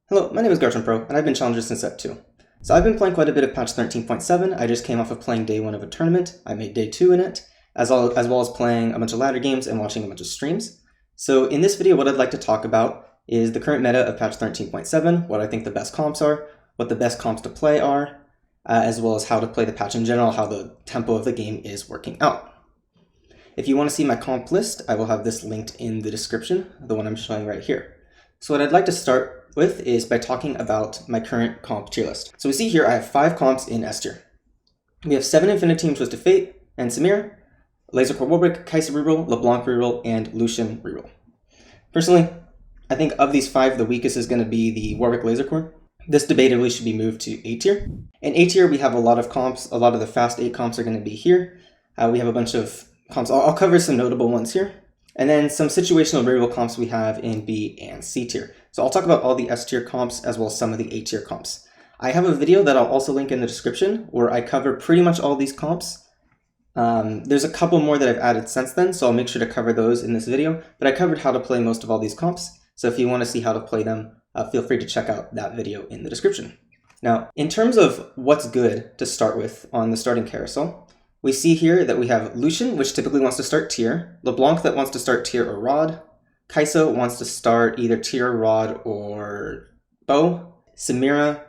Hello, my name is Garchompro, and I've been Challenger since Set 2. So I've been playing quite a bit of patch 13.7, I just came off of playing day 1 of a tournament, I made day 2 in it, as well as playing a bunch of ladder games and watching a bunch of streams. So in this video, what I'd like to talk about is the current meta of patch 13.7, what I think the best comps are, what the best comps to play are, as well as how to play the patch in general, how the tempo of the game is working out. If you want to see my comp list, I will have this linked in the description, the one I'm showing right here. So what I'd like to start with is by talking about my current comp tier list. So we see here I have 5 comps in S tier. We have 7 Infiniteam Twisted Fate and Samira, LaserCorp Warwick, Reroll, Leblanc Reroll, and Lucian Reroll. Personally, I think of these 5, the weakest is going to be the Warwick LaserCorp. This debatably should be moved to A tier. In A tier, we have a lot of comps. A lot of the fast 8 comps are going to be here. We have a bunch of comps. I'll cover some notable ones here. And then some situational reroll comps we have in B and C tier. So I'll talk about all the S tier comps as well as some of the A tier comps. I have a video that I'll also link in the description where I cover pretty much all these comps. There's a couple more that I've added since then, so I'll make sure to cover those in this video. But I covered how to play most of all these comps. So if you want to see how to play them, feel free to check out that video in the description. Now, in terms of what's good to start with on the starting carousel, we see here that we have Lucian, which typically wants to start tier, Leblanc that wants to start tier or rod, Kai'Sa wants to start either tier, rod, or bow, Samira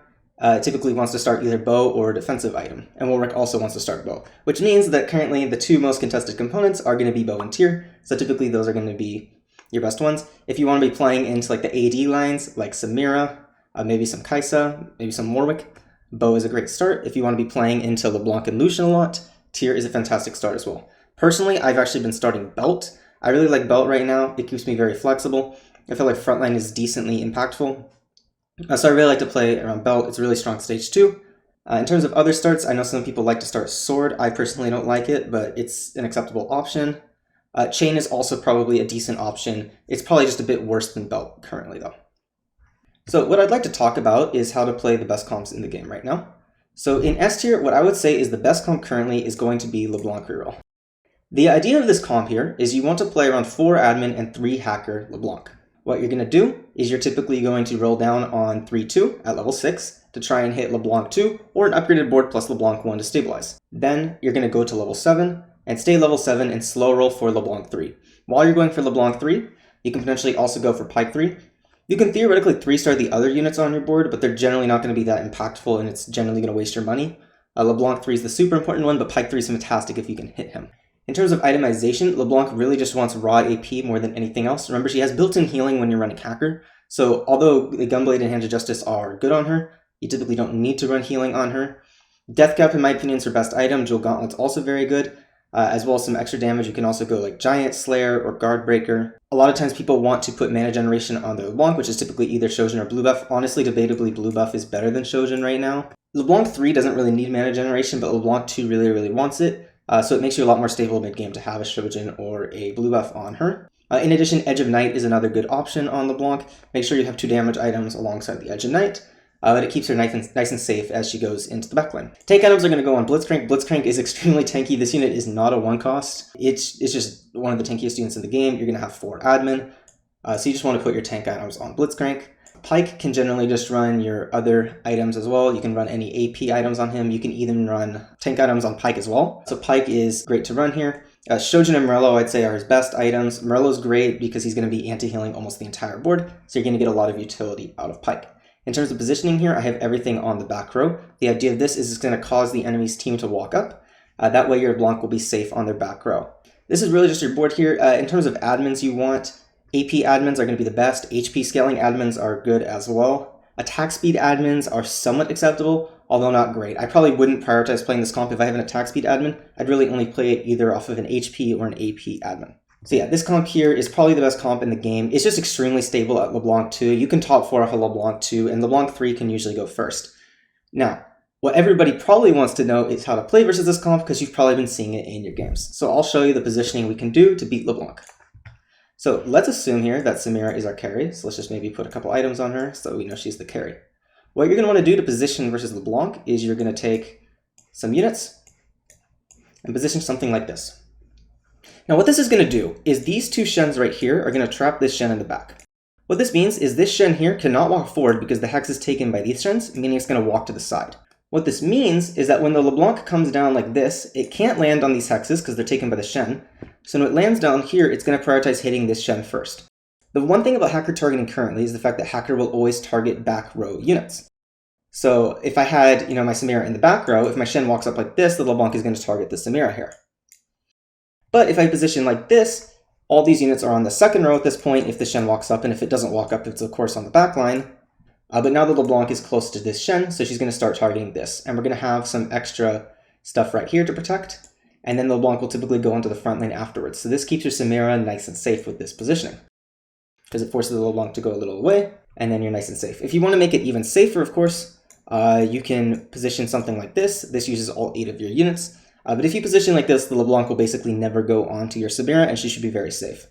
typically wants to start either bow or defensive item, and Warwick also wants to start bow, which means that currently the 2 most contested components are going to be bow and tier, so typically those are going to be your best ones. If you want to be playing into like the AD lines, like Samira, maybe some Kai'Sa, maybe some Warwick, bow is a great start. If you want to be playing into Leblanc and Lucian a lot, tier is a fantastic start as well. Personally, I've actually been starting belt. I really like belt right now. It keeps me very flexible. I feel like frontline is decently impactful. So I really like to play around belt. It's a really strong stage 2. In terms of other starts, I know some people like to start sword. I personally don't like it, but it's an acceptable option. Chain is also probably a decent option. It's probably just a bit worse than belt currently though. So what I'd like to talk about is how to play the best comps in the game right now. So in S tier, what I would say is the best comp currently is going to be Leblanc Reroll. The idea of this comp here is you want to play around 4 admin and 3 hacker Leblanc. What you're going to do is you're typically going to roll down on 3-2 at level 6 to try and hit Leblanc 2 or an upgraded board plus Leblanc 1 to stabilize. Then you're going to go to level 7 and stay level 7 and slow roll for Leblanc 3. While you're going for Leblanc 3, you can potentially also go for Pike 3. You can theoretically 3-star the other units on your board, but they're generally not going to be that impactful and it's generally going to waste your money. Leblanc 3 is the super important one, but Pike 3 is fantastic if you can hit him. In terms of itemization, Leblanc really just wants raw AP more than anything else. Remember, she has built-in healing when you're running hacker, so although the Gunblade and Hands of Justice are good on her, you typically don't need to run healing on her. Death Cap, in my opinion, is her best item. Jewel Gauntlet's also very good. As well as some extra damage, you can also go like Giant Slayer or Guard Breaker. A lot of times people want to put mana generation on their Leblanc, which is typically either Shojin or blue buff. Honestly, debatably, blue buff is better than Shojin right now. Leblanc 3 doesn't really need mana generation, but Leblanc 2 really wants it. So it makes you a lot more stable mid-game to have a Shojin or a blue buff on her. In addition, Edge of Night is another good option on Leblanc. Make sure you have 2 damage items alongside the Edge of Night. But it keeps her nice and safe as she goes into the backline. Tank items are going to go on Blitzcrank. Blitzcrank is extremely tanky. This unit is not a 1-cost. It's just one of the tankiest units in the game. You're going to have 4 admin. So you just want to put your tank items on Blitzcrank. Pike can generally just run your other items as well. You can run any AP items on him. You can even run tank items on Pike as well. So Pike is great to run here. Shojin and Morello, I'd say, are his best items. Morello's great because he's going to be anti-healing almost the entire board. So you're going to get a lot of utility out of Pike. In terms of positioning here, I have everything on the back row. The idea of this is it's going to cause the enemy's team to walk up. That way your Leblanc will be safe on their back row. This is really just your board here. In terms of admins you want, AP admins are going to be the best. HP scaling admins are good as well. Attack speed admins are somewhat acceptable, although not great. I probably wouldn't prioritize playing this comp if I have an attack speed admin. I'd really only play it either off of an HP or an AP admin. So yeah, this comp here is probably the best comp in the game. It's just extremely stable at Leblanc 2. You can top 4 off of Leblanc 2, and Leblanc 3 can usually go first. Now, what everybody probably wants to know is how to play versus this comp, because you've probably been seeing it in your games. So I'll show you the positioning we can do to beat Leblanc. So let's assume here that Samira is our carry. So let's just maybe put a couple items on her so we know she's the carry. What you're going to want to do to position versus Leblanc is you're going to take some units and position something like this. Now what this is going to do is these 2 Shens right here are going to trap this Shen in the back. What this means is this Shen here cannot walk forward because the hex is taken by these Shens, meaning it's going to walk to the side. What this means is that when the Leblanc comes down like this, it can't land on these hexes because they're taken by the Shen. So when it lands down here, it's going to prioritize hitting this Shen first. The one thing about Hacker targeting currently is the fact that Hacker will always target back row units. So if I had, my Samira in the back row, if my Shen walks up like this, the Leblanc is going to target the Samira here. But if I position like this, all these units are on the second row at this point if the Shen walks up, and if it doesn't walk up, it's of course on the back line. But now the LeBlanc is close to this Shen, so she's going to start targeting this. And we're going to have some extra stuff right here to protect. And then the LeBlanc will typically go onto the front line afterwards. So this keeps your Samira nice and safe with this positioning, because it forces the LeBlanc to go a little away, and then you're nice and safe. If you want to make it even safer, of course, you can position something like this. This uses all 8 of your units. But if you position like this, the LeBlanc will basically never go onto your Samira, and she should be very safe.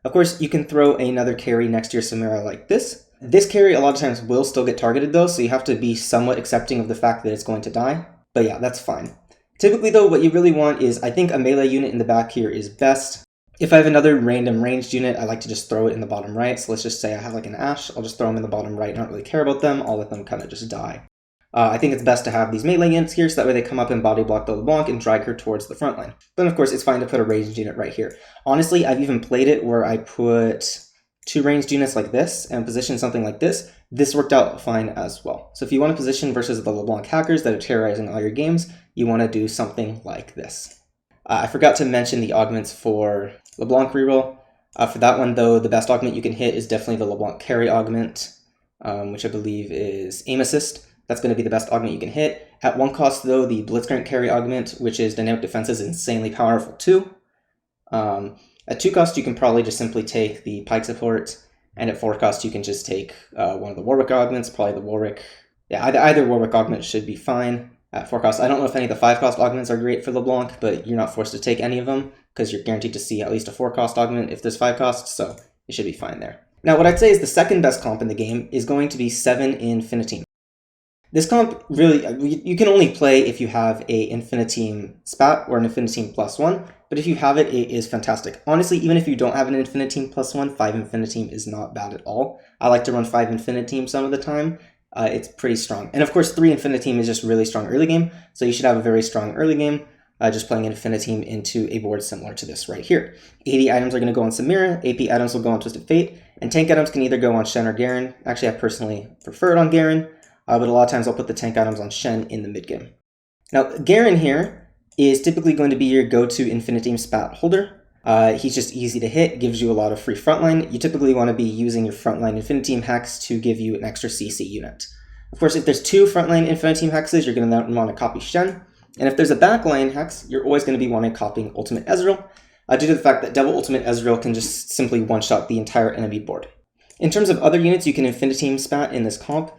Of course, you can throw another carry next to your Samira like this. This carry a lot of times will still get targeted though, so you have to be somewhat accepting of the fact that it's going to die. But yeah, that's fine. Typically though, what you really want is, I think a melee unit in the back here is best. If I have another random ranged unit, I like to just throw it in the bottom right. So let's just say I have like an Ashe, I'll just throw them in the bottom right, not really care about them, I'll let them kind of just die. I think it's best to have these melee units here, so that way they come up and body block the LeBlanc and drag her towards the front line. Then of course it's fine to put a ranged unit right here. Honestly, I've even played it where I put 2 ranged units like this and position something like this. This worked out fine as well. So if you want to position versus the LeBlanc hackers that are terrorizing all your games, you want to do something like this. I forgot to mention the augments for Leblanc Reroll. For that one though, the best augment you can hit is definitely the LeBlanc carry augment, which I believe is aim assist. That's going to be the best augment you can hit. At 1 cost though, the Blitzcrank carry augment, which is dynamic defense, is insanely powerful too. At 2 cost, you can probably just simply take the Pike support, and at 4 cost, you can just take one of the Warwick augments, probably the Warwick. Yeah, either Warwick augment should be fine at 4 cost. I don't know if any of the 5 cost augments are great for LeBlanc, but you're not forced to take any of them because you're guaranteed to see at least a 4 cost augment if there's 5 costs, so it should be fine there. Now, what I'd say is the second best comp in the game is going to be 7 Infiniteam. This comp, really, you can only play if you have a Infiniteam spat or an Infiniteam +1, but if you have it, it is fantastic. Honestly, even if you don't have an Infiniteam +1, 5 Infiniteam is not bad at all. I like to run 5 Infiniteam some of the time. It's pretty strong. And of course, 3 Infiniteam is just really strong early game, so you should have a very strong early game, just playing Infiniteam into a board similar to this right here. 80 items are going to go on Samira, AP items will go on Twisted Fate, and tank items can either go on Shen or Garen. Actually, I personally prefer it on Garen. But a lot of times I'll put the tank items on Shen in the mid game. Now, Garen here is typically going to be your go-to Infiniteam spat holder. He's just easy to hit, gives you a lot of free frontline. You typically want to be using your frontline Infiniteam hex to give you an extra CC unit. Of course, if there's 2 frontline Infiniteam hexes, you're going to want to copy Shen. And if there's a backline hex, you're always going to be wanting copying Ultimate Ezreal, due to the fact that Devil Ultimate Ezreal can just simply one-shot the entire enemy board. In terms of other units you can Infiniteam spat in this comp,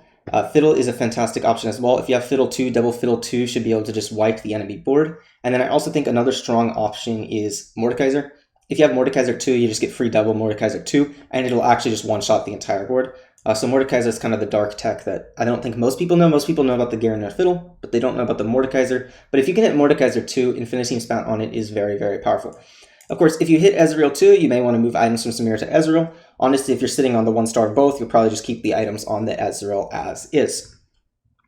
Fiddle is a fantastic option as well. If you have Fiddle 2, Devil Fiddle 2 should be able to just wipe the enemy board. And then I also think another strong option is Mordekaiser. If you have Mordekaiser 2, you just get free double Mordekaiser 2, and it'll actually just one-shot the entire board. So Mordekaiser is kind of the dark tech that I don't think most people know. Most people know about the Garen and Fiddle, but they don't know about the Mordekaiser. But if you can hit Mordekaiser 2, Infiniteam spat on it is very, very powerful. Of course, if you hit Ezreal 2, you may want to move items from Samira to Ezreal. Honestly, if you're sitting on the 1-star of both, you'll probably just keep the items on the Ezreal as is.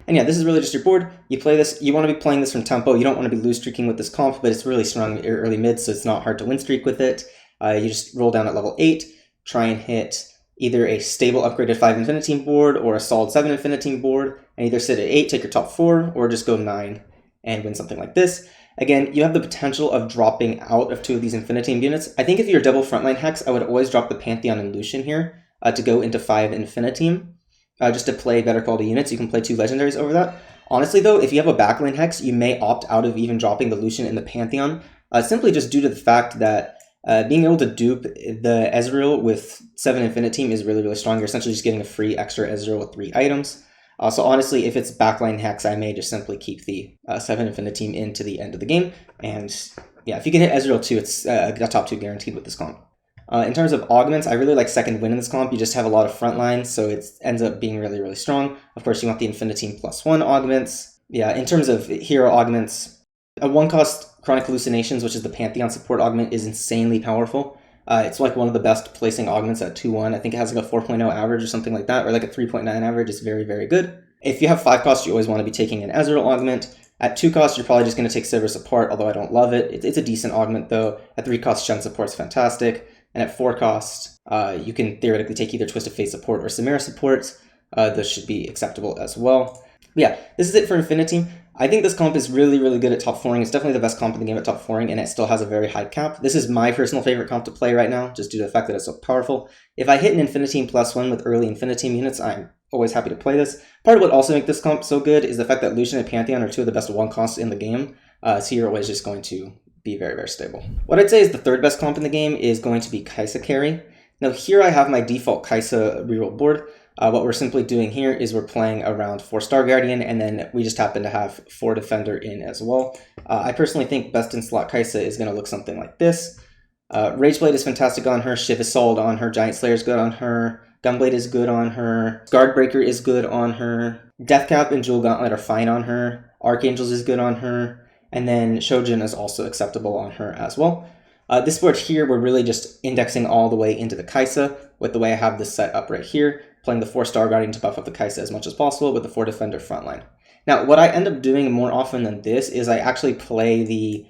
And yeah, this is really just your board. You play this, you want to be playing this from tempo. You don't want to be lose streaking with this comp, but it's really strong early mid, so it's not hard to win streak with it. You just roll down at level 8, try and hit either a stable upgraded 5 Infiniteam board or a solid 7 Infiniteam board, and either sit at 8, take your top 4, or just go 9 and win something like this. Again, you have the potential of dropping out of 2 of these Infiniteam units. I think if you're double frontline hex, I would always drop the Pantheon and Lucian here to go into 5 Infiniteam, just to play better quality units. You can play 2 legendaries over that. Honestly though, if you have a backline hex, you may opt out of even dropping the Lucian and the Pantheon, simply just due to the fact that being able to dupe the Ezreal with 7 Infiniteam is really, really strong. You're essentially just getting a free extra Ezreal with 3 items. So honestly, if it's backline hex, I may just simply keep the 7 Infiniteam in to the end of the game. And yeah, if you can hit Ezreal 2, it's a top 2 guaranteed with this comp. In terms of augments, I really like second wind in this comp. You just have a lot of front lines, so it ends up being really, really strong. Of course, you want the Infiniteam +1 augments. Yeah, in terms of hero augments, a 1-cost Chronic Hallucinations, which is the Pantheon support augment, is insanely powerful. It's like one of the best placing augments at 2-1. I think it has like a 4.0 average or something like that, or like a 3.9 average. It's very, very good. If you have 5 costs, you always want to be taking an Ezreal augment. At 2 costs, you're probably just going to take Sivir Support, although I don't love it. It's a decent augment though. At 3 costs, Shen Support's fantastic. And at 4 costs, you can theoretically take either Twisted Fate Support or Samira Support. Those should be acceptable as well. But yeah, this is it for Infiniteam. I think this comp is really, really good at top 4ing. It's definitely the best comp in the game at top 4ing, and it still has a very high cap. This is my personal favorite comp to play right now, just due to the fact that it's so powerful. If I hit an Infiniteam +1 with early Infiniteam units, I'm always happy to play this. Part of what also makes this comp so good is the fact that Lucian and Pantheon are 2 of the best 1 costs in the game, so you're always just going to be very, very stable. What I'd say is the 3rd best comp in the game is going to be Kai'Sa carry. Now here I have my default Kai'Sa reroll board. What we're simply doing here is we're playing around 4 Star Guardian, and then we just happen to have 4 Defender in as well. I personally think best in slot Kai'Sa is going to look something like this. Rageblade is fantastic on her, Shiv is solid on her, Giant Slayer is good on her, Gunblade is good on her, Guardbreaker is good on her, Deathcap and Jewel Gauntlet are fine on her, Archangels is good on her, and then Shojin is also acceptable on her as well. This board here, we're really just indexing all the way into the Kai'Sa with the way I have this set up right here, playing the 4 Star Guardian to buff up the Kai'Sa as much as possible with the 4 Defender frontline. Now, what I end up doing more often than this is I actually play the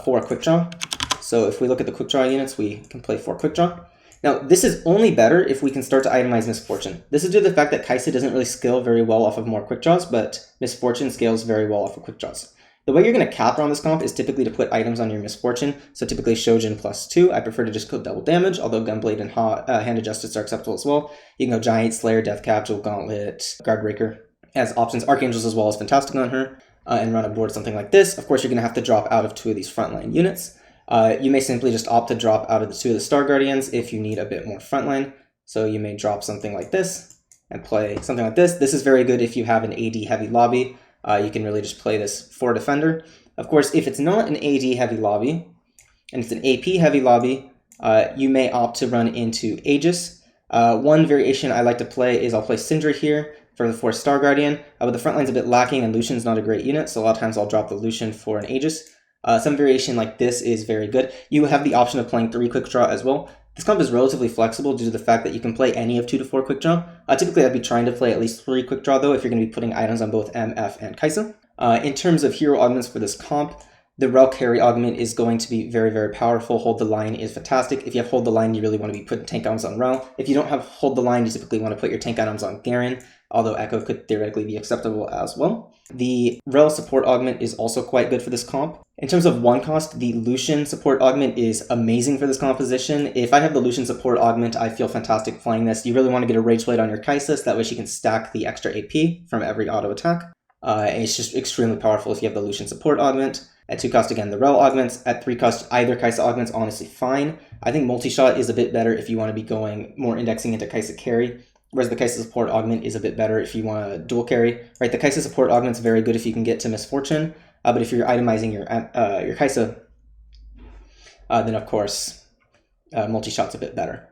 4 Quickdraw. So if we look at the Quickdraw units, we can play 4 Quickdraw. Now, this is only better if we can start to itemize Misfortune. This is due to the fact that Kai'Sa doesn't really scale very well off of more Quickdraws, but Misfortune scales very well off of Quickdraws. The way you're going to cap around this comp is typically to put items on your Misfortune, so typically Shojin +2. I prefer to just go double damage, although Gunblade and Hand of Justice are acceptable as well. You can go Giant Slayer, Deathcap, Jewel Gauntlet, Guardbreaker as options. Archangels as well is fantastic on her, and run a board something like this. Of course, you're going to have to drop out of 2 of these frontline units. You may simply just opt to drop out of the 2 of the Star Guardians if you need a bit more frontline. So you may drop something like this and play something like this. This is very good if you have an AD heavy lobby. You can really just play this 4 Defender. Of course, if it's not an AD heavy lobby, and it's an AP heavy lobby, you may opt to run into Aegis. One variation I like to play is I'll play Syndra here for the 4 Star Guardian, but the front line's a bit lacking and Lucian's not a great unit, so a lot of times I'll drop the Lucian for an Aegis. Some variation like this is very good. You have the option of playing 3 Quickdraw as well. This comp is relatively flexible due to the fact that you can play any of 2 to 4 Quickdraw. Typically, I'd be trying to play at least 3 Quickdraw though if you're going to be putting items on both MF and Kai'Sa. In terms of hero augments for this comp, the Rel carry augment is going to be very, very powerful. Hold the line is fantastic. If you have hold the line, you really want to be putting tank items on Rel. If you don't have hold the line, you typically want to put your tank items on Garen, although Echo could theoretically be acceptable as well. The Rel support augment is also quite good for this comp. In terms of 1 cost, the Lucian support augment is amazing for this composition. If I have the Lucian support augment, I feel fantastic playing this. You really want to get a Rageblade on your Kai'Sa, so that way she can stack the extra AP from every auto attack. And it's just extremely powerful if you have the Lucian support augment. At 2 cost, again, the Rel augments. At 3 cost, either Kai'Sa augment's honestly fine. I think multi-shot is a bit better if you want to be going more indexing into Kai'Sa carry. Whereas the Kai'Sa support augment is a bit better if you want to dual carry. Right, the Kai'Sa support augment's very good if you can get to Misfortune, but if you're itemizing your Kai'Sa, then of course multi-shot's a bit better.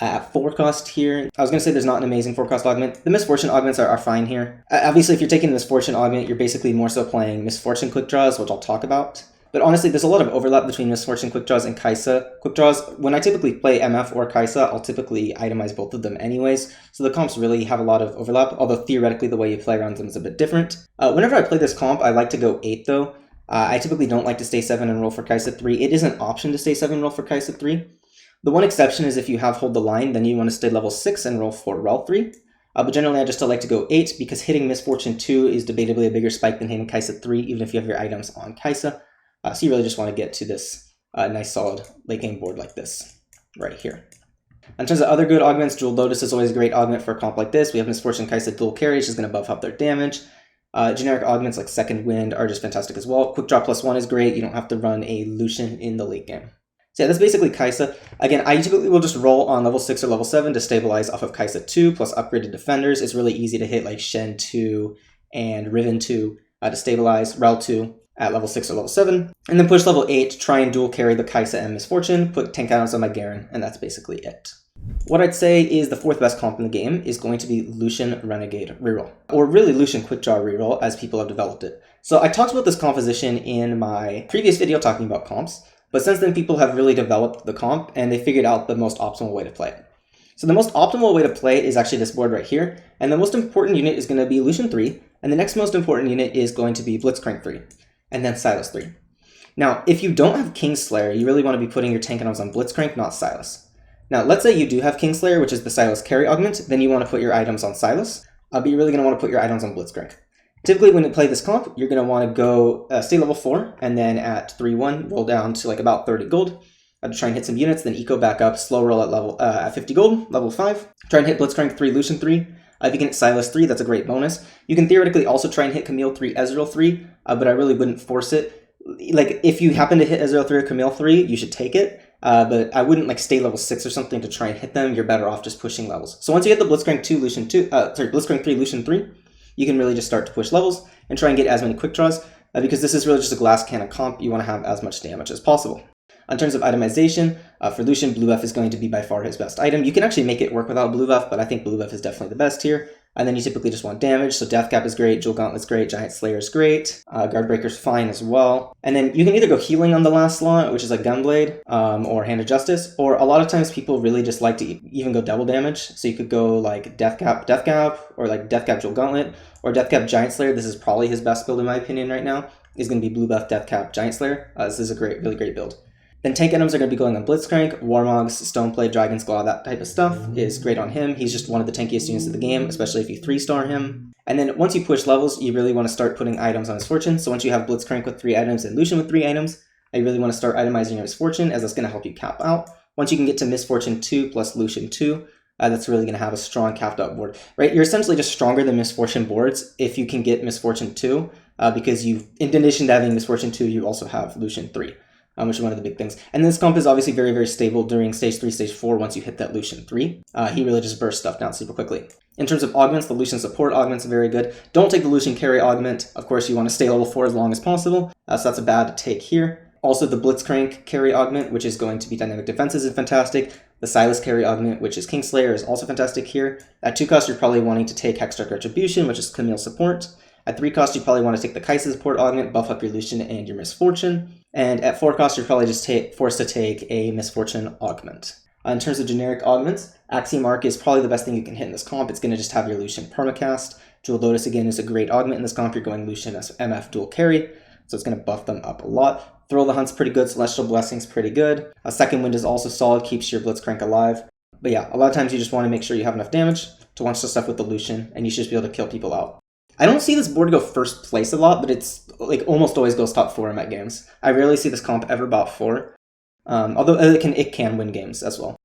At 4 cost here, I was going to say there's not an amazing 4 cost augment. The Misfortune augments are fine here. Obviously, if you're taking the Misfortune augment, you're basically more so playing Misfortune Quickdraws, which I'll talk about. But honestly, there's a lot of overlap between Misfortune Quickdraws and Kai'Sa Quickdraws. When I typically play MF or Kai'Sa, I'll typically itemize both of them anyways, so the comps really have a lot of overlap, although theoretically the way you play around them is a bit different. Whenever I play this comp, I like to go 8 though. I typically don't like to stay 7 and roll for Kai'Sa 3. It is an option to stay 7 and roll for Kai'Sa 3. The one exception is if you have hold the line, then you want to stay level 6 and roll for Rel 3. But generally I just still like to go 8 because hitting Misfortune 2 is debatably a bigger spike than hitting Kai'Sa 3, even if you have your items on Kai'Sa. So you really just want to get to this nice solid late game board like this right here. In terms of other good augments, Jewel Lotus is always a great augment for a comp like this. We have Misfortune Kai'Sa dual carry, which is going to buff up their damage. Generic augments like Second Wind are just fantastic as well. Quick Draw +1 is great. You don't have to run a Lucian in the late game. So yeah, that's basically Kai'Sa. Again, I typically will just roll on level 6 or level 7 to stabilize off of Kai'Sa 2 plus upgraded defenders. It's really easy to hit like Shen 2 and Riven 2 to stabilize, Rel 2 at level 6 or level 7, and then push level 8 to try and dual carry the Kai'Sa and Misfortune, put tank items on my Garen, and that's basically it. What I'd say is the 4th best comp in the game is going to be Lucian Renegade Reroll, or really Lucian Quickdraw Reroll as people have developed it. So I talked about this composition in my previous video talking about comps, But since then, people have really developed the comp and they figured out the most optimal way to play it. So the most optimal way to play it is actually this board right here. And the most important unit is going to be Lucian 3. And the next most important unit is going to be Blitzcrank 3. And then Silas 3. Now, if you don't have Kingslayer, you really want to be putting your tank items on Blitzcrank, not Silas. Now, let's say you do have Kingslayer, which is the Silas carry augment, then you want to put your items on Silas, but you're really going to want to put your items on Blitzcrank. Typically, when you play this comp, you're going to want to go stay level 4, and then at 3-1, roll down to like about 30 gold. To try and hit some units, then eco back up, slow roll at level at 50 gold, level 5. Try and hit Blitzcrank 3, Lucian 3. If you can hit Silas 3, that's a great bonus. You can theoretically also try and hit Camille 3, Ezreal 3, but I really wouldn't force it. Like, if you happen to hit Ezreal 3 or Camille 3, you should take it. But I wouldn't like stay level 6 or something to try and hit them. You're better off just pushing levels. So once you get the Blitzcrank 2, Lucian 2, Blitzcrank 3, Lucian 3, you can really just start to push levels and try and get as many quick draws, because this is really just a glass cannon comp. You want to have as much damage as possible. In terms of itemization, for Lucian, blue buff is going to be by far his best item. You can actually make it work without blue buff, but I think blue buff is definitely the best here. And then you typically just want damage, so Death Cap is great, Jewel Gauntlet's great, Giant Slayer is great, Guard Breaker's fine as well. And then you can either go healing on the last slot, which is like Gunblade, or Hand of Justice, or a lot of times people really just like to even go double damage. So you could go like Death Cap, or like Death Cap, Jewel Gauntlet, or Death Cap, Giant Slayer. This is probably his best build in my opinion right now, is going to be blue buff, Death Cap, Giant Slayer. This is a really great build. Then tank items are going to be going on Blitzcrank, Warmogs, Stoneplay, Dragon's Claw, that type of stuff is great on him. He's just one of the tankiest units of the game, especially if you 3-star him. And then once you push levels, you really want to start putting items on Misfortune. So once you have Blitzcrank with 3 items and Lucian with 3 items, you really want to start itemizing your Misfortune, as that's going to help you cap out. Once you can get to Misfortune 2 plus Lucian 2, that's really going to have a strong capped up board, right? You're essentially just stronger than Misfortune boards if you can get Misfortune 2, because in addition to having Misfortune 2, you also have Lucian 3. Which is one of the big things. And this comp is obviously very, very stable during stage 3, stage 4 once you hit that Lucian 3. He really just bursts stuff down super quickly. In terms of augments, the Lucian support augments are very good. Don't take the Lucian carry augment. Of course, you want to stay level 4 as long as possible, so that's a bad take here. Also, the Blitzcrank carry augment, which is going to be dynamic defenses, is fantastic. The Silas carry augment, which is Kingslayer, is also fantastic here. At 2 cost, you're probably wanting to take Hextech Retribution, which is Camille support. At 3 cost, you probably want to take the Kaisa support augment, buff up your Lucian and your Misfortune. And at 4 cost, you're probably just forced to take a Misfortune augment. In terms of generic augments, Axiom Arc is probably the best thing you can hit in this comp. It's going to just have your Lucian permacast. Jewel Lotus, again, is a great augment in this comp. You're going Lucian as MF dual carry, so it's going to buff them up a lot. Thrill of the Hunt's pretty good. Celestial Blessing's pretty good. A Second Wind is also solid, keeps your Blitzcrank alive. But yeah, a lot of times you just want to make sure you have enough damage to launch the stuff with the Lucian, and you should just be able to kill people out. I don't see this board go first place a lot, but it's like almost always goes top 4 in my games. I rarely see this comp ever bot 4, although it can win games as well.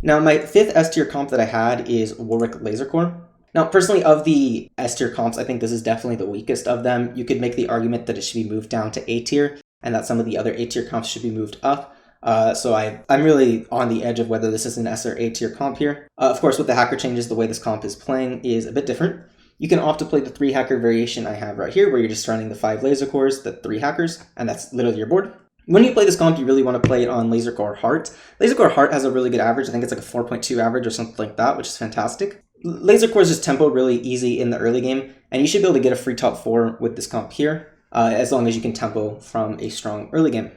Now, my 5th S tier comp that I had is Warwick LaserCorp. Now, personally, of the S tier comps, I think this is definitely the weakest of them. You could make the argument that it should be moved down to A tier, and that some of the other A tier comps should be moved up. So I'm really on the edge of whether this is an S or A tier comp here. Of course, with the hacker changes, the way this comp is playing is a bit different. You can opt to play the 3 hacker variation I have right here, where you're just running the 5 laser cores, the 3 hackers, and that's literally your board. When you play this comp, you really want to play it on LaserCorp Heart. LaserCorp Heart has a really good average. I think it's like a 4.2 average or something like that, which is fantastic. LaserCorp is just tempo really easy in the early game, and you should be able to get a free top 4 with this comp here, as long as you can tempo from a strong early game.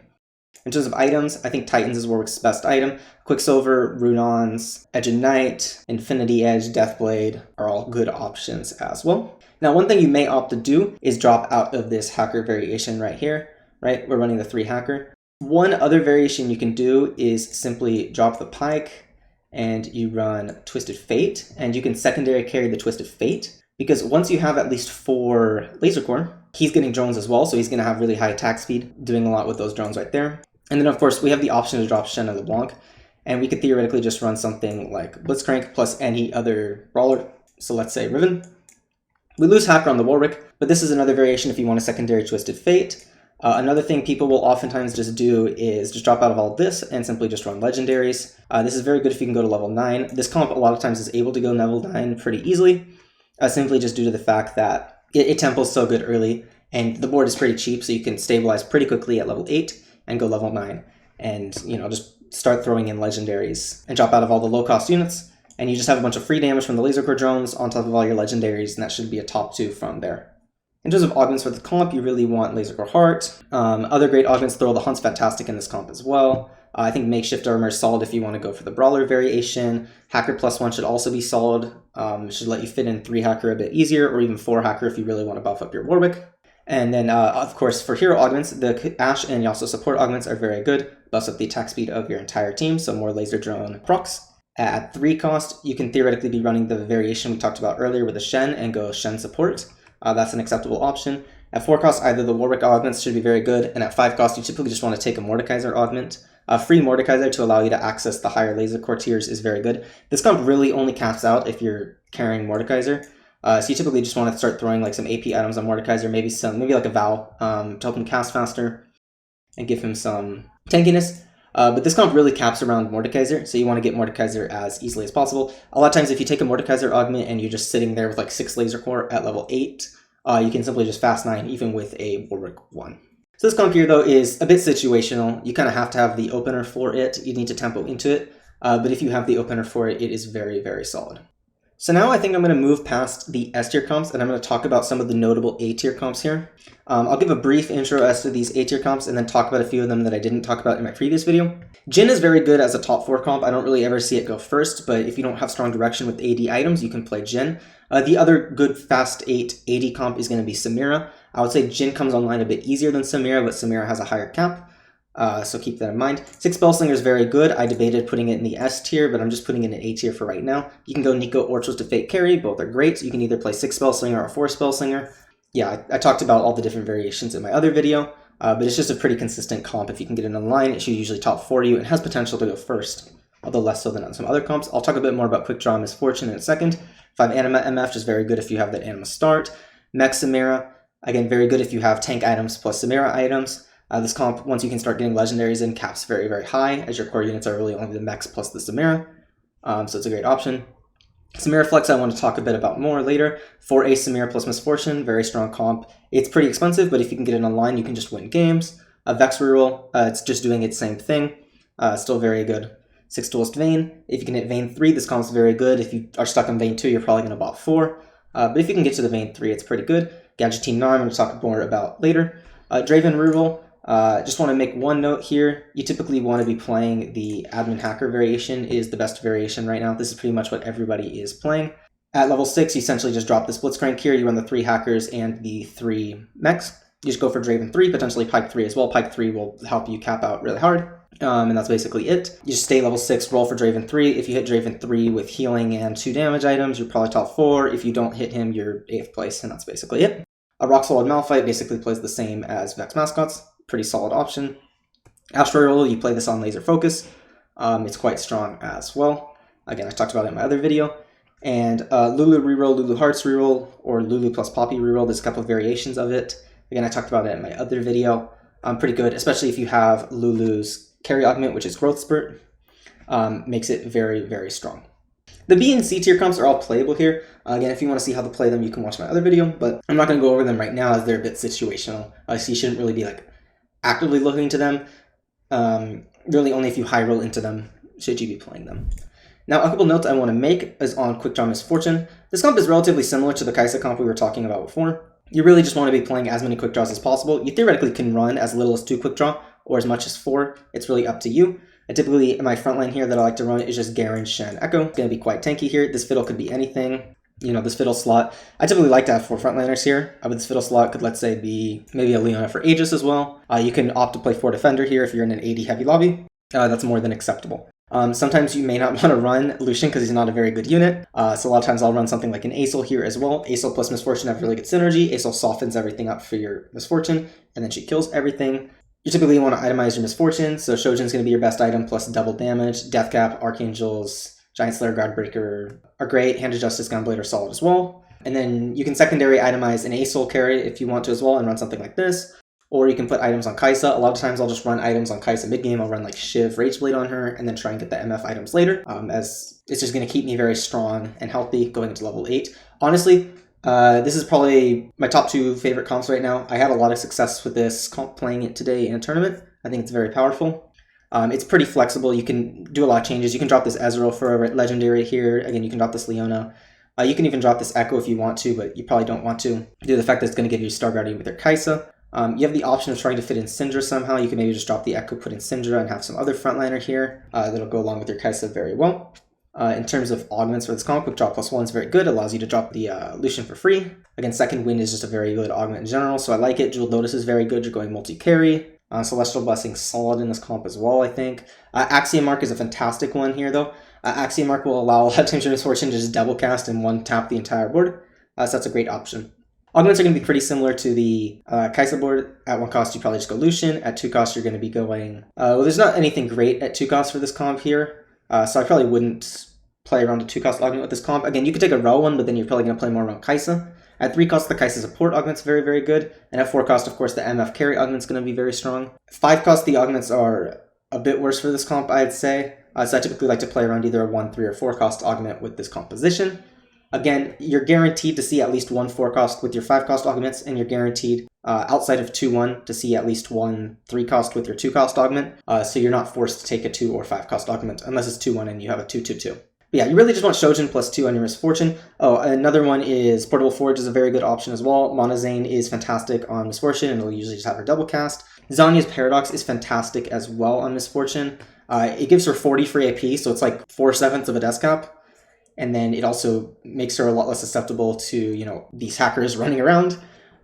In terms of items, I think Titans is Warwick's best item. Quicksilver, Runons, Edge of Night, Infinity Edge, Deathblade are all good options as well. Now, one thing you may opt to do is drop out of this hacker variation right here, right? We're running the 3 hacker. One other variation you can do is simply drop the Pike and you run Twisted Fate, and you can secondary carry the Twisted Fate, because once you have at least 4 LaserCorp, he's getting drones as well, so he's going to have really high attack speed, doing a lot with those drones right there. And then, of course, we have the option to drop Shen and LeBlanc, and we could theoretically just run something like Blitzcrank plus any other brawler, so let's say Riven. We lose Hacker on the Warwick, but this is another variation if you want a secondary Twisted Fate. Another thing people will oftentimes just do is just drop out of all this and simply just run Legendaries. This is very good if you can go to level 9. This comp a lot of times is able to go level 9 pretty easily, simply just due to the fact that it tempos so good early, and the board is pretty cheap, so you can stabilize pretty quickly at level 8 and go level 9, and just start throwing in Legendaries and drop out of all the low-cost units, and you just have a bunch of free damage from the LaserCorp drones on top of all your Legendaries, and that should be a top 2 from there. In terms of augments for the comp, you really want LaserCorp Heart. Other great augments, Throw the Hunt's fantastic in this comp as well. I think Makeshift Armor is solid if you want to go for the Brawler variation. Hacker +1 should also be solid. Should let you fit in 3 Hacker a bit easier, or even 4 Hacker if you really want to buff up your Warwick. And then, of course, for hero augments, the Ashe and Yasuo support augments are very good. Buffs up the attack speed of your entire team, so more laser drone procs. At 3 cost, you can theoretically be running the variation we talked about earlier with the Shen and go Shen support. That's an acceptable option. At 4 cost, either the Warwick augments should be very good, and at 5 cost, you typically just want to take a Mordekaiser augment. Free Mordekaiser to allow you to access the higher LaserCorp tiers is very good. This comp really only caps out if you're carrying Mordekaiser. So you typically just want to start throwing like some AP items on Mordekaiser, maybe like a Vow to help him cast faster and give him some tankiness. But this comp really caps around Mordekaiser, so you want to get Mordekaiser as easily as possible. A lot of times if you take a Mordekaiser augment and you're just sitting there with like 6 LaserCorp at level 8, you can simply just fast 9 even with a Warwick 1. So this comp here though is a bit situational. You kind of have to have the opener for it. You need to tempo into it. But if you have the opener for it, it is very, very solid. So now I think I'm going to move past the S tier comps and I'm going to talk about some of the notable A tier comps here. I'll give a brief intro as to these A tier comps and then talk about a few of them that I didn't talk about in my previous video. Jhin is very good as a top 4 comp. I don't really ever see it go first, but if you don't have strong direction with AD items, you can play Jhin. The other good fast 8 AD comp is going to be Samira. I would say Jhin comes online a bit easier than Samira, but Samira has a higher cap. So keep that in mind. 6 Spellslinger is very good. I debated putting it in the S tier, but I'm just putting it in A tier for right now. You can go Nico Orchos to Fake Carry. Both are great. You can either play 6 Spellslinger or 4 Spellslinger. Yeah, I talked about all the different variations in my other video, but it's just a pretty consistent comp. If you can get it online, it should usually top 4 you and has potential to go first, although less so than on some other comps. I'll talk a bit more about Quickdraw Misfortune in a second. 5 Anima MF, just very good if you have that Anima start. Mech Samira, again, very good if you have tank items plus Samira items. This comp, once you can start getting legendaries in, caps very, very high, as your core units are really only the mechs plus the Samira. So it's a great option. Samira Flex I want to talk a bit about more later. 4 Ace Samira plus Misfortune, very strong comp. It's pretty expensive, but if you can get it online, you can just win games. Vex Reroll, it's just doing its same thing. Still very good. 6 Duelist Vayne, if you can hit Vayne 3, this comp's very good. If you are stuck on Vayne 2, you're probably going to bot 4. But if you can get to the Vayne 3, it's pretty good. Gadgeteen Gnar, I'm going to talk more about later. Draven Reroll, just want to make one note here. You typically want to be playing the Admin Hacker variation is the best variation right now. This is pretty much what everybody is playing. At level 6, you essentially just drop the Blitzcrank here. You run the 3 Hackers and the 3 Mechs. You just go for Draven 3, potentially Pike 3 as well. Pike 3 will help you cap out really hard. And that's basically it. You just stay level 6, roll for Draven 3. If you hit Draven 3 with healing and 2 damage items, you're probably top 4. If you don't hit him, you're 8th place, and that's basically it. A Rock Solid Malphite basically plays the same as Vex Mascots. Pretty solid option. Astro Roll, you play this on Laser Focus. It's quite strong as well. Again, I talked about it in my other video. And Lulu Reroll, Lulu Hearts Reroll, or Lulu plus Poppy Reroll. There's a couple of variations of it. Again, I talked about it in my other video. Pretty good, especially if you have Lulu's Carry Augment, which is Growth Spurt. Makes it very, very strong. The B and C tier comps are all playable here. Again, if you want to see how to play them, you can watch my other video, but I'm not going to go over them right now as they're a bit situational. So you shouldn't really be like actively looking into them. Really only if you high roll into them should you be playing them. Now, a couple notes I want to make is on Quickdraw Misfortune. This comp is relatively similar to the Kaisa comp we were talking about before. You really just want to be playing as many Quickdraws as possible. You theoretically can run as little as 2 Quickdraw or as much as 4. It's really up to you. And typically, my front line here that I like to run is just Garen, Shen, Echo. It's going to be quite tanky here. This fiddle could be anything. You know, this fiddle slot. I typically like to have 4 frontliners here. But this fiddle slot could, let's say, be maybe a Leona for Aegis as well. You can opt to play 4 defender here if you're in an AD heavy lobby. That's more than acceptable. Sometimes you may not want to run Lucian because he's not a very good unit. So a lot of times I'll run something like an Acel here as well. Acel plus Misfortune have really good synergy. Acel softens everything up for your Misfortune, and then she kills everything. You typically want to itemize your Misfortune, so Shojin's going to be your best item plus double damage. Deathcap, Archangels, Giant Slayer, Guardbreaker are great. Hand of Justice, Gunblade are solid as well. And then you can secondary itemize an Acel carry if you want to as well and run something like this. Or you can put items on Kaisa. A lot of times I'll just run items on Kaisa mid-game. I'll run like Shiv, Rageblade on her, and then try and get the MF items later, as it's just going to keep me very strong and healthy going into level 8. Honestly, this is probably my top 2 favorite comps right now. I had a lot of success with this comp playing it today in a tournament. I think it's very powerful. It's pretty flexible. You can do a lot of changes. You can drop this Ezreal for a legendary here. Again, you can drop this Leona. You can even drop this Echo if you want to, but you probably don't want to, due to the fact that it's going to give you Star Guardian with your Kai'Sa. You have the option of trying to fit in Syndra somehow. You can maybe just drop the Echo, put in Syndra, and have some other frontliner here that'll go along with your Kai'Sa very well. In terms of augments for this comp, Quickdraw +1 is very good. It allows you to drop the Lucian for free. Again, Second Wind is just a very good augment in general, so I like it. Jeweled Lotus is very good. You're going multi-carry. Celestial Blessing solid in this comp as well, I think. Axiom Mark is a fantastic one here, though. Axiom Mark will allow a lot of times your Misfortune to just double cast and one tap the entire board, so that's a great option. Augments are going to be pretty similar to the Kai'Sa board. At 1 cost, you probably just go Lucian. At 2 cost, you're going to be going... well, there's not anything great at 2 costs for this comp here, so I probably wouldn't play around a 2 cost augment with this comp. Again, you could take a Rel one, but then you're probably going to play more around Kai'Sa. At 3 cost, the Kai'Sa support augment's very, very good. And at 4 cost, of course, the MF carry augment's going to be very strong. 5 cost, the augments are a bit worse for this comp, I'd say. So I typically like to play around either a 1, 3, or 4 cost augment with this composition. Again, you're guaranteed to see at least 1 4 cost with your 5 cost augments, and you're guaranteed outside of 2-1 to see at least 1 3 cost with your 2 cost augment. So you're not forced to take a 2 or 5 cost augment unless it's 2-1 and you have a 2-2-2. But yeah, you really just want Shojin +2 on your Misfortune. Oh, another one is Portable Forge is a very good option as well. Monozane is fantastic on Misfortune, and it'll usually just have her double cast. Zanya's Paradox is fantastic as well on Misfortune. It gives her 40 free AP, so it's like 4/7 of a death cap. And then it also makes her a lot less susceptible to, you know, these hackers running around.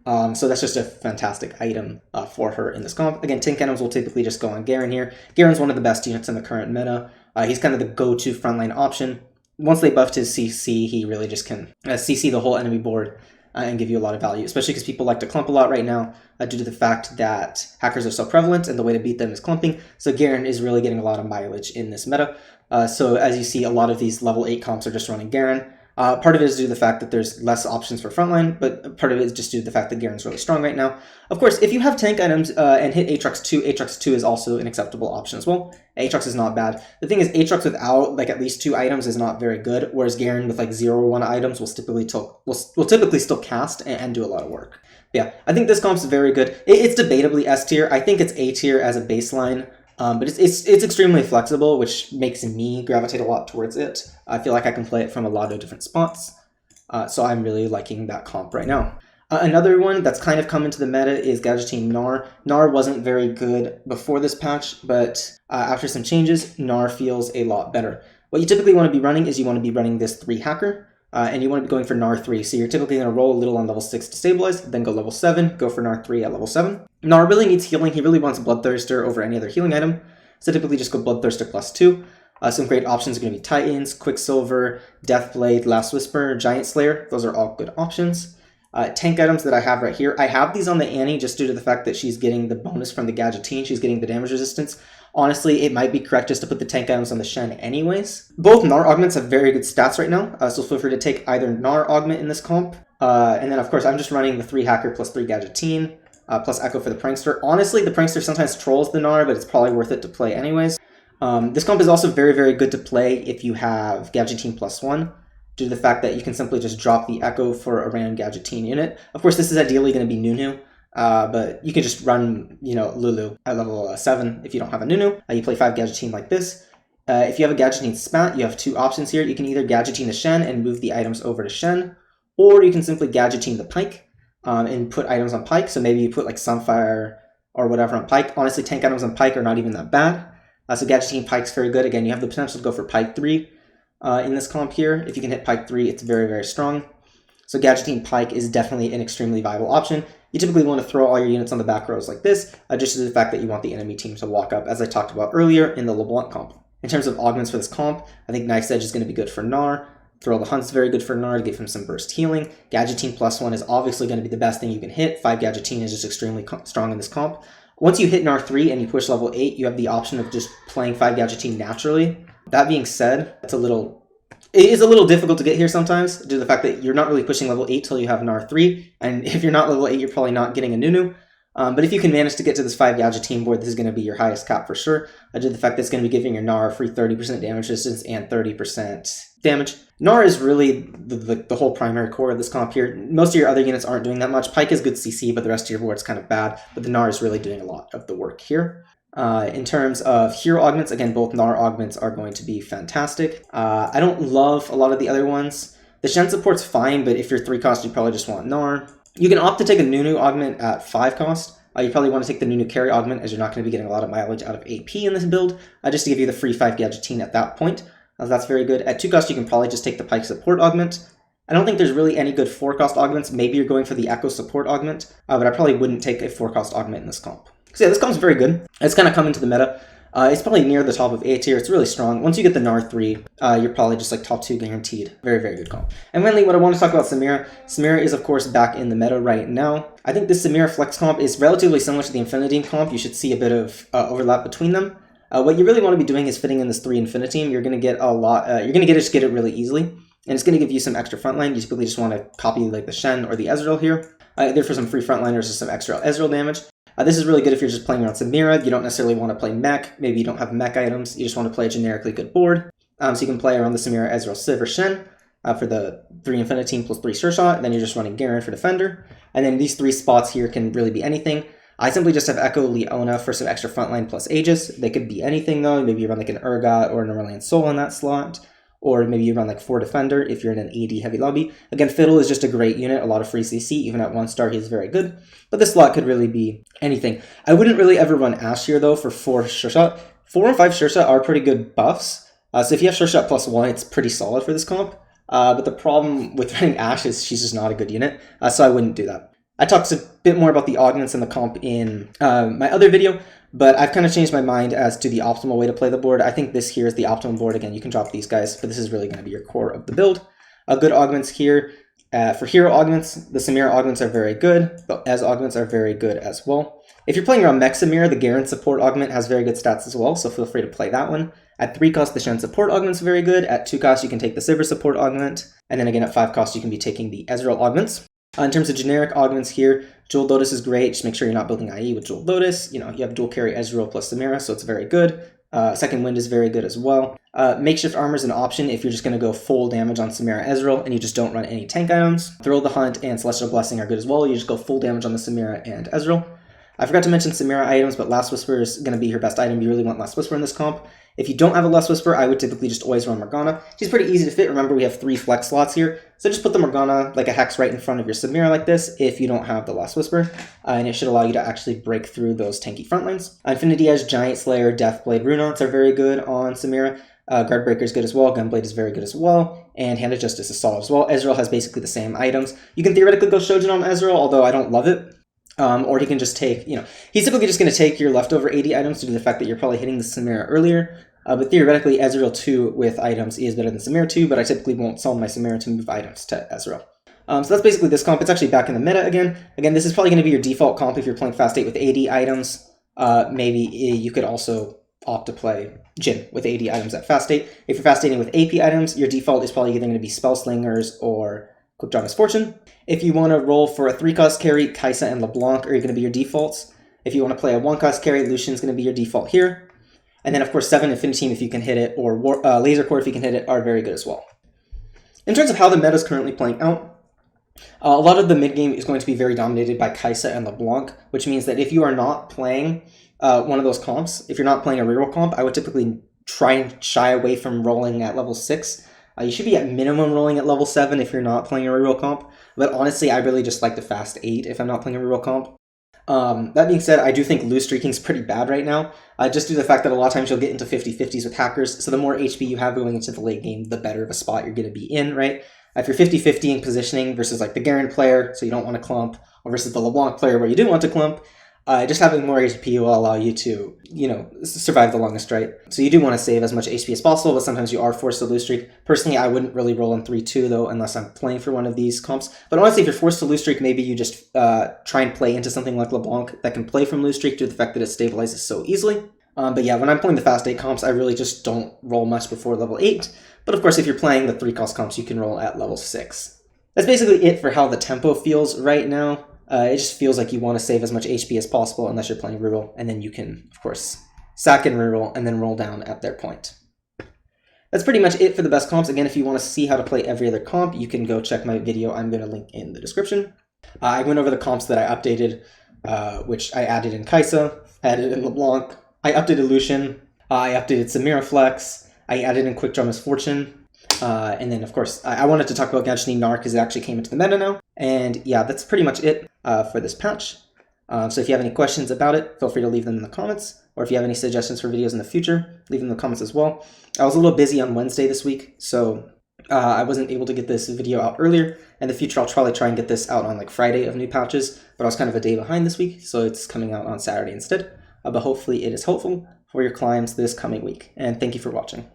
So that's just a fantastic item for her in this comp. Again, Tink items will typically just go on Garen here. Garen's one of the best units in the current meta. He's kind of the go-to frontline option. Once they buffed his CC, he really just can CC the whole enemy board and give you a lot of value, especially because people like to clump a lot right now due to the fact that hackers are so prevalent and the way to beat them is clumping. So Garen is really getting a lot of mileage in this meta. So as you see, a lot of these level 8 comps are just running Garen. Part of it is due to the fact that there's less options for frontline, but part of it is just due to the fact that Garen's really strong right now. Of course, if you have tank items and hit Aatrox 2, Aatrox 2 is also an acceptable option as well. Aatrox is not bad. The thing is, Aatrox without like at least 2 items is not very good, whereas Garen with like 0 or 1 items will typically still cast and do a lot of work. But yeah, I think this comp's very good. It's debatably S tier. I think it's A tier as a baseline. But it's extremely flexible, which makes me gravitate a lot towards it. I feel like I can play it from a lot of different spots. So I'm really liking that comp right now. Another one that's kind of come into the meta is Gadgeteen Gnar. Gnar wasn't very good before this patch, but after some changes, Gnar feels a lot better. What you typically want to be running is you want to be running this 3 hacker. And you want to be going for Gnar 3, so you're typically going to roll a little on level 6 to stabilize, then go level 7, go for Gnar 3 at level 7. Gnar really needs healing. He really wants Bloodthirster over any other healing item, so typically just go Bloodthirster +2. Some great options are going to be Titans, Quicksilver, Deathblade, Last Whisper, Giant Slayer. Those are all good options. Tank items that I have right here. I have these on the Annie just due to the fact that she's getting the bonus from the Gadgeteen. She's getting the damage resistance. Honestly, it might be correct just to put the tank items on the Shen anyways. Both Gnar augments have very good stats right now, so feel free to take either Gnar augment in this comp. And then, of course, I'm just running the 3 hacker +3 Gadgeteen, plus Echo for the Prankster. Honestly, the Prankster sometimes trolls the Gnar, but it's probably worth it to play anyways. This comp is also very, very good to play if you have Gadgeteen +1, due to the fact that you can simply just drop the Echo for a random Gadgeteen unit. Of course, this is ideally going to be Nunu. But you can just run, you know, Lulu at level 7 if you don't have a Nunu. You play 5 Gadgeteen like this. If you have a Gadgeteen Spat, you have 2 options here. You can either Gadgeteen the Shen and move the items over to Shen, or you can simply Gadgeteen the Pike and put items on Pike. So maybe you put like Sunfire or whatever on Pike. Honestly, tank items on Pike are not even that bad. So Gadgeteen Pike's very good. Again, you have the potential to go for Pike 3 in this comp here. If you can hit Pike 3, it's very, very strong. So Gadgeteen Pike is definitely an extremely viable option. You typically want to throw all your units on the back rows like this, just due to the fact that you want the enemy team to walk up, as I talked about earlier in the Leblanc comp. In terms of augments for this comp, I think Knife's Edge is going to be good for Gnar. Throw the Hunt's very good for Gnar to give him some burst healing. Gadgeteen +1 is obviously going to be the best thing you can hit. 5 Gadgeteen is just extremely strong in this comp. Once you hit Gnar 3 and you push level 8, you have the option of just playing 5 Gadgeteen naturally. That being said, it is a little difficult to get here sometimes, due to the fact that you're not really pushing level 8 till you have Gnar 3, and if you're not level 8, you're probably not getting a Nunu. But if you can manage to get to this 5 Gadgeteen board, this is going to be your highest cap for sure, due to the fact that it's going to be giving your Gnar free 30% damage resistance and 30% damage. Gnar is really the whole primary core of this comp here. Most of your other units aren't doing that much. Pike is good CC, but the rest of your board's kind of bad, but the Gnar is really doing a lot of the work here. In terms of hero augments, again, both Gnar augments are going to be fantastic. I don't love a lot of the other ones. The Shen support's fine, but if you're 3 cost, you probably just want Gnar. You can opt to take a Nunu augment at 5 cost. You probably want to take the Nunu carry augment, as you're not going to be getting a lot of mileage out of AP in this build, just to give you the free 5 Gadgeteen at that point. That's very good. At 2 cost, you can probably just take the Pike support augment. I don't think there's really any good 4 cost augments. Maybe you're going for the Echo support augment, but I probably wouldn't take a 4 cost augment in this comp. So yeah, this comp's very good. It's kind of come into the meta. It's probably near the top of A tier. It's really strong. Once you get the Gnar 3, you're probably just like top 2 guaranteed. Very, very good comp. And finally, what I want to talk about Samira. Samira is, of course, back in the meta right now. I think this Samira Flex comp is relatively similar to the Infiniteam comp. You should see a bit of overlap between them. What you really want to be doing is fitting in this 3 Infiniteam. You're going to get a lot. You're going to get it really easily, and it's going to give you some extra frontline. You typically just want to copy like the Shen or the Ezreal here. Either for some free frontliners or some extra Ezreal damage. This is really good if you're just playing around Samira. You don't necessarily want to play mech. Maybe you don't have mech items. You just want to play a generically good board. So you can play around the Samira, Ezreal, Civ, or Shen for the 3 Infiniteam plus 3 Sure Shot. And then you're just running Garen for Defender. And then these 3 spots here can really be anything. I simply just have Echo, Leona for some extra frontline plus Aegis. They could be anything though. Maybe you run like an Urgot or an Aurelion Soul in that slot. Or maybe you run like 4 Defender if you're in an AD heavy lobby. Again, Fiddle is just a great unit, a lot of free CC, even at 1 star he's very good. But this slot could really be anything. I wouldn't really ever run Ashe here though for 4 Sure Shot. 4 and 5 Sure Shot are pretty good buffs. So if you have Sure Shot plus 1, it's pretty solid for this comp. But the problem with running Ashe is she's just not a good unit, so I wouldn't do that. I talked a bit more about the augments and the comp in my other video, but I've kind of changed my mind as to the optimal way to play the board. I think this here is the optimal board. Again, you can drop these guys, but this is really going to be your core of the build. Good augments here. For hero augments, the Samira augments are very good. The Ez augments are very good as well. If you're playing around Mech Samira, the Garen support augment has very good stats as well, so feel free to play that one. At 3 cost, the Shen support augment's very good. At 2 cost, you can take the Sivir support augment. And then again, at 5 cost, you can be taking the Ezreal augments. In terms of generic augments here, Jewel Lotus is great. Just make sure you're not building IE with Jewel Lotus. You know, you have dual carry Ezreal plus Samira, so it's very good. Second Wind is very good as well. Makeshift Armor is an option if you're just going to go full damage on Samira Ezreal and you just don't run any tank items. Thrill the Hunt and Celestial Blessing are good as well. You just go full damage on the Samira and Ezreal. I forgot to mention Samira items, but Last Whisper is going to be her best item. You really want Last Whisper in this comp. If you don't have a Last Whisper, I would typically just always run Morgana. She's pretty easy to fit. Remember, we have 3 flex slots here. So just put the Morgana, like a Hex, right in front of your Samira like this if you don't have the Last Whisper. And it should allow you to actually break through those tanky front lines. Infinity Edge, Giant Slayer, Deathblade, Runauts are very good on Samira. Guardbreaker is good as well. Gunblade is very good as well. And Hand of Justice is solid as well. Ezreal has basically the same items. You can theoretically go Shojin on Ezreal, although I don't love it. Or he can just take, he's typically just going to take your leftover 80 items due to the fact that you're probably hitting the Samira earlier. But theoretically, Ezreal 2 with items is better than Samira 2, but I typically won't sell my Samira to move items to Ezreal. So that's basically this comp. It's actually back in the meta again. Again, this is probably going to be your default comp if you're playing Fast 8 with 80 items. Maybe you could also opt to play Jhin with 80 items at Fast 8. If you're Fast 8 with AP items, your default is probably either going to be Spellslingers or Quickdraw Misfortune. If you want to roll for a 3-cost carry, Kai'Sa and LeBlanc are going to be your defaults. If you want to play a 1-cost carry, Lucian's going to be your default here. And then, of course, 7 Infiniteam if you can hit it, or LaserCorp if you can hit it, are very good as well. In terms of how the meta is currently playing out, a lot of the mid-game is going to be very dominated by Kai'Sa and LeBlanc, which means that if you are not playing one of those comps, if you're not playing a reroll comp, I would typically try and shy away from rolling at level 6. You should be at minimum rolling at level 7 if you're not playing a reroll comp, but honestly, I really just like the Fast 8 if I'm not playing a reroll comp. That being said, I do think loose streaking is pretty bad right now, just due to the fact that a lot of times you'll get into 50-50s with hackers, so the more HP you have going into the late game, the better of a spot you're going to be in, right? If you're 50-50 in positioning versus like the Garen player, so you don't want to clump, or versus the LeBlanc player where you do want to clump, just having more HP will allow you to, survive the longest, right? So you do want to save as much HP as possible, but sometimes you are forced to lose streak. Personally, I wouldn't really roll in 3-2 though, unless I'm playing for one of these comps. But honestly, if you're forced to lose streak, maybe you just try and play into something like LeBlanc that can play from lose streak due to the fact that it stabilizes so easily. But yeah, when I'm playing the Fast 8 comps, I really just don't roll much before level 8. But of course, if you're playing the 3-cost comps, you can roll at level 6. That's basically it for how the tempo feels right now. It just feels like you want to save as much HP as possible unless you're playing reroll, and then you can, of course, sack and reroll and then roll down at their point. That's pretty much it for the best comps. Again, if you want to see how to play every other comp, you can go check my video. I'm going to link in the description. I went over the comps that I updated, which I added in Kai'Sa, added in LeBlanc, I updated Lucian, I updated Samira Flex, I added in Quickdraw Misfortune, And then, of course, I wanted to talk about Gadgeteen Gnar because it actually came into the meta now. And yeah, that's pretty much it for this patch. So if you have any questions about it, feel free to leave them in the comments. Or if you have any suggestions for videos in the future, leave them in the comments as well. I was a little busy on Wednesday this week, so I wasn't able to get this video out earlier. In the future, I'll probably try and get this out on like Friday of new patches, but I was kind of a day behind this week, so it's coming out on Saturday instead. But hopefully it is helpful for your climbs this coming week. And thank you for watching.